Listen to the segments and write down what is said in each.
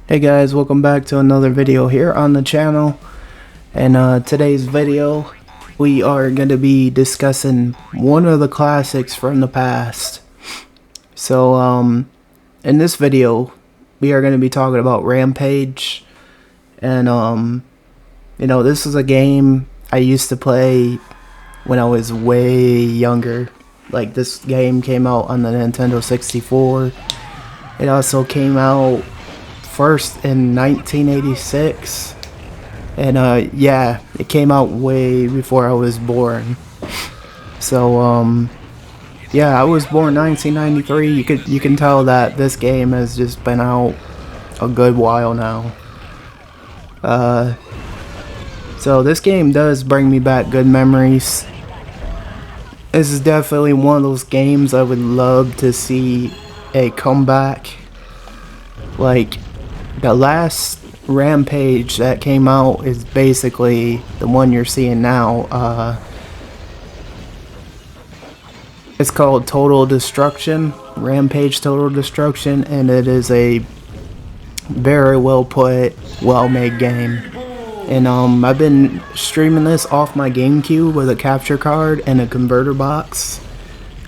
Hey guys, welcome back to another video here on the channel. And today's video we are going to be discussing one of the classics from the past. So in this video we are going to be talking about Rampage. And you know, this is a game I used to play when I was way younger. Like, this game came out on the Nintendo 64. It also came out first in 1986, and yeah, it came out way before I was born. So yeah, I was born 1993. You can tell that this game has just been out a good while now. So this game does bring me back good memories. This is definitely one of those games I would love to see a comeback. Like, the last Rampage that came out is basically the one you're seeing now. It's called Total Destruction, Rampage Total Destruction, and it is a very well put, well made game. And I've been streaming this off my GameCube with a capture card and a converter box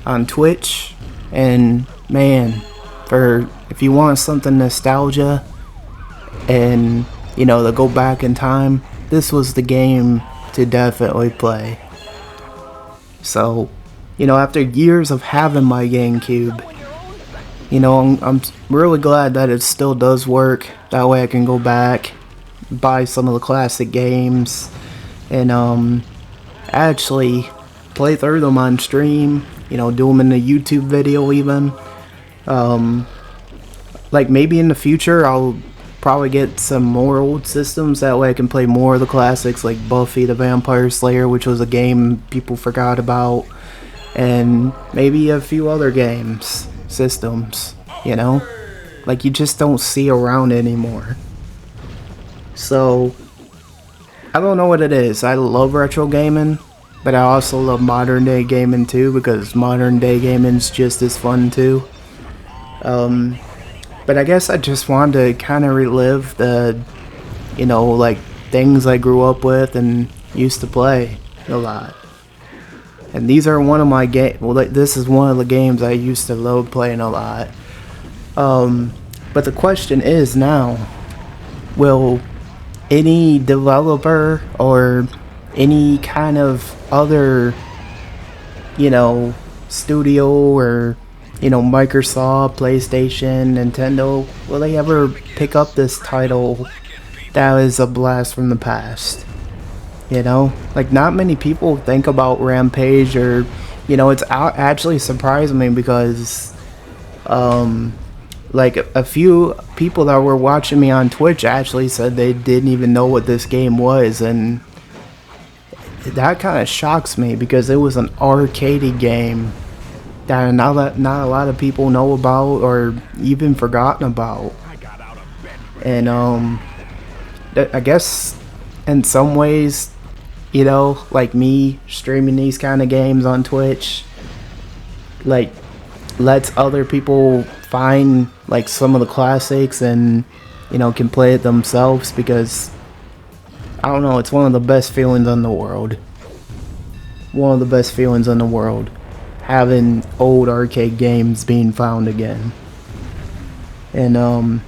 on Twitch. And man, if you want something nostalgia and, you know, to go back in time, this was the game to definitely play. So, you know, after years of having my GameCube, you know, I'm really glad that it still does work. That way I can go back, buy some of the classic games, and actually play through them on stream, you know, do them in a YouTube video even. Like, maybe in the future I'll probably get some more old systems, that way I can play more of the classics like Buffy the Vampire Slayer, which was a game people forgot about, and maybe a few other systems, you know, like you just don't see around anymore. So I don't know what it is. I love retro gaming, but I also love modern day gaming too, because modern day gaming's just as fun too. But I guess I just wanted to kind of relive the, you know, like, things I grew up with and used to play a lot. And these are one of my this is one of the games I used to love playing a lot. But the question is now, will any developer or any kind of other, you know, studio or, you know, Microsoft, PlayStation, Nintendo, will they ever pick up this title that is a blast from the past? You know, like, not many people think about Rampage, or, you know, it's actually surprised me because like, a few people that were watching me on Twitch actually said they didn't even know what this game was, and that kind of shocks me because it was an arcade game that not a lot of people know about or even forgotten about. And I guess in some ways, you know, like me streaming these kind of games on Twitch, like, lets other people find, like, some of the classics and, you know, can play it themselves, because I don't know, it's one of the best feelings in the world. One of the best feelings in the world, having old arcade games being found again. And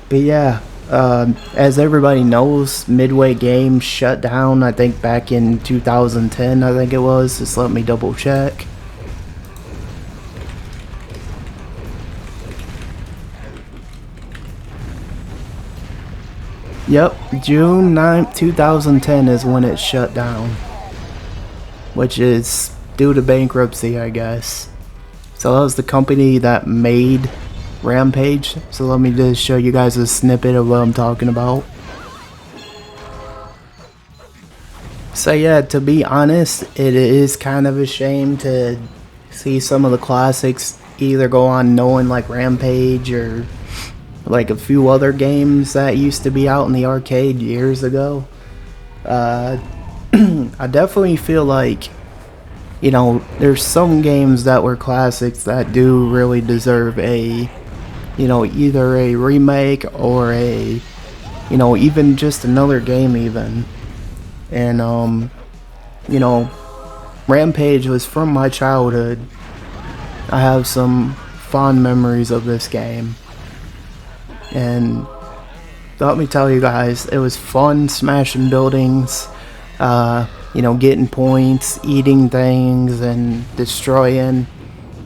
but yeah, as everybody knows, Midway Games shut down, I think back in 2010, I think it was. Just let me double check. Yep, June 9th, 2010 is when it shut down, which is due to bankruptcy, I guess. So that was the company that made Rampage. So let me just show you guys a snippet of what I'm talking about. So yeah, to be honest, it is kind of a shame to see some of the classics either go on knowing, like Rampage or like a few other games that used to be out in the arcade years ago. I definitely feel like, you know, there's some games that were classics that do really deserve a you know, either a remake or a, you know, even just another game even. And you know, Rampage was from my childhood. I have some fond memories of this game, and let me tell you guys, it was fun smashing buildings, you know, getting points, eating things, and destroying.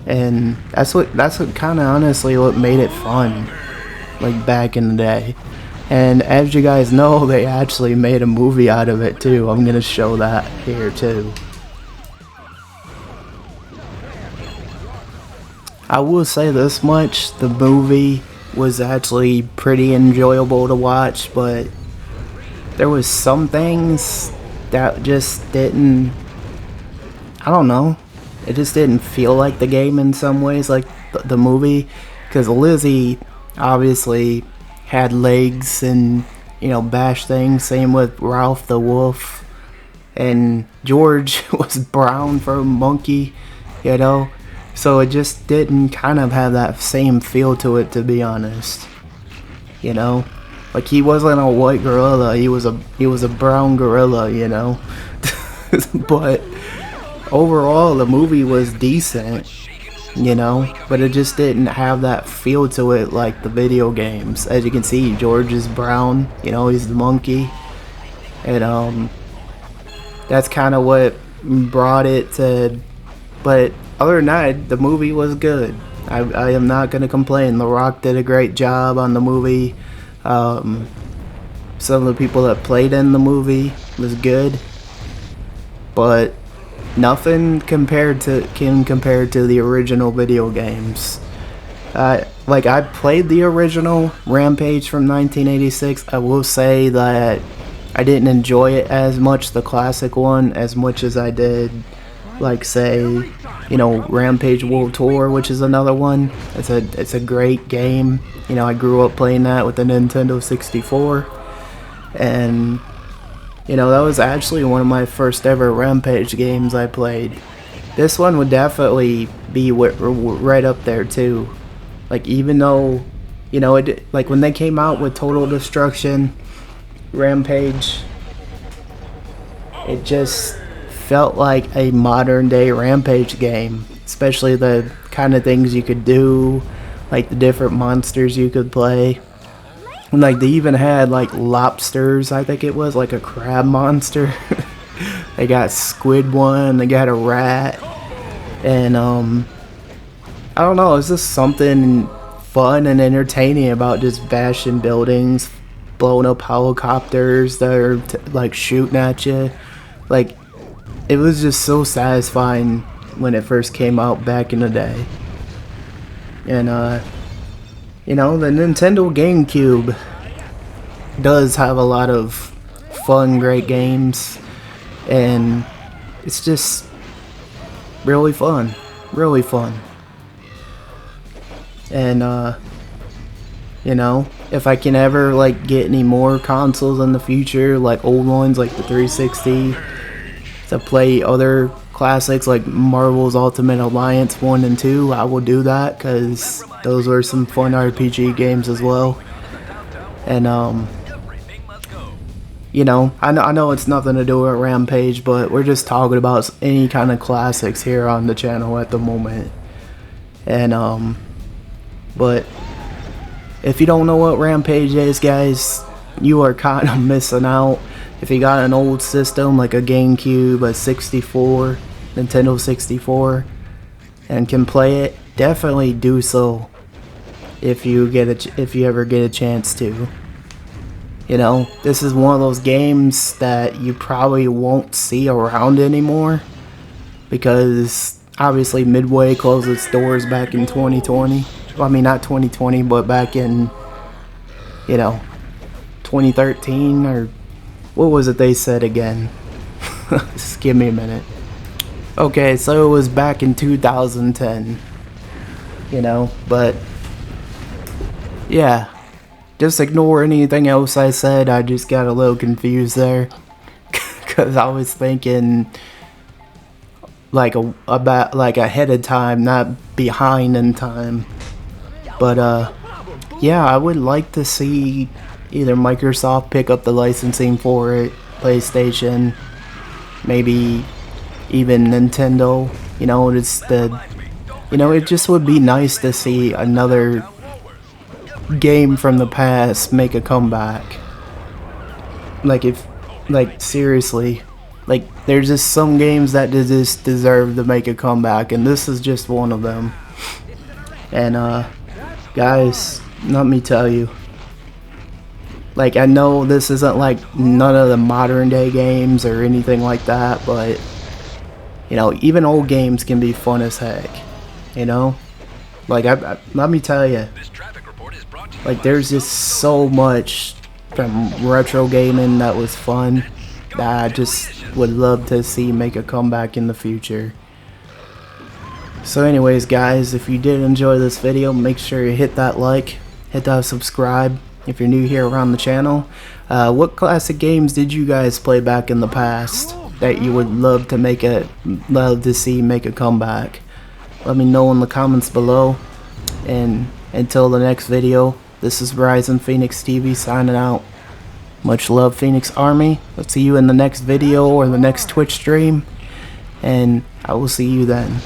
And that's what kind of honestly what made it fun, like back in the day. And as you guys know, they actually made a movie out of it too. I'm gonna show that here too. I will say this much, the movie was actually pretty enjoyable to watch, but there was some things that just didn't, I don't know, it just didn't feel like the game in some ways, like the movie, because Lizzie obviously had legs and, you know, bash things, same with Ralph the Wolf, and George was brown for a monkey, you know. So it just didn't kind of have that same feel to it, to be honest. You know, like he wasn't a white gorilla, he was a brown gorilla, you know. But overall, the movie was decent, you know, but it just didn't have that feel to it like the video games. As you can see, George is brown, you know, he's the monkey, and that's kind of what brought it to. But other than that, the movie was good. I am not going to complain. The Rock did a great job on the movie. Some of the people that played in the movie was good. But nothing compared to the original video games. Like, I played the original Rampage from 1986. I will say that I didn't enjoy it as much, the classic one, as much as I did, like, say, you know, Rampage World Tour, which is another one. It's a great game. You know, I grew up playing that with the Nintendo 64, and you know, that was actually one of my first ever Rampage games I played. This one would definitely be right up there too. Like, even though, you know, like when they came out with Total Destruction, Rampage, it just felt like a modern day Rampage game, especially the kind of things you could do, like the different monsters you could play. And like they even had like lobsters, I think it was, like a crab monster. They got squid one, they got a rat, and I don't know, it's just something fun and entertaining about just bashing buildings, blowing up helicopters that are like shooting at you. Like, it was just so satisfying when it first came out back in the day. And you know, the Nintendo GameCube does have a lot of fun, great games, and it's just really fun, really fun. And you know, if I can ever like get any more consoles in the future, like old ones like the 360, to play other classics like Marvel's Ultimate Alliance 1 and 2, I will do that, because those were some fun RPG games as well. And you know, I know it's nothing to do with Rampage, but we're just talking about any kind of classics here on the channel at the moment. And but if you don't know what Rampage is, guys, you are kind of missing out. If you got an old system like a GameCube, a 64, Nintendo 64, and can play it, definitely do so. If you ever get a chance to. You know, this is one of those games that you probably won't see around anymore, because obviously Midway closed its doors back in 2020. Well, I mean, not 2020, but back in, you know, 2013, or what was it they said again? Just give me a minute. Okay, so it was back in 2010, you know, but yeah, just ignore anything else I said. I just got a little confused there, because I was thinking like about like ahead of time, not behind in time. But yeah, I would like to see either Microsoft pick up the licensing for it, PlayStation, maybe even Nintendo. You know, it just would be nice to see another game from the past make a comeback. Like seriously, like there's just some games that just deserve to make a comeback, and this is just one of them. And guys, let me tell you, like, I know this isn't like none of the modern day games or anything like that, but you know, even old games can be fun as heck. You know, like let me tell you, like there's just so much from retro gaming that was fun that I just would love to see make a comeback in the future. So anyways guys, if you did enjoy this video, make sure you hit that like, hit that subscribe if you're new here around the channel. What classic games did you guys play back in the past that you would love to see make a comeback? Let me know in the comments below. And until the next video, this is Ryzen Phoenix TV signing out. Much love, Phoenix Army. Let's see you in the next video or the next Twitch stream, and I will see you then.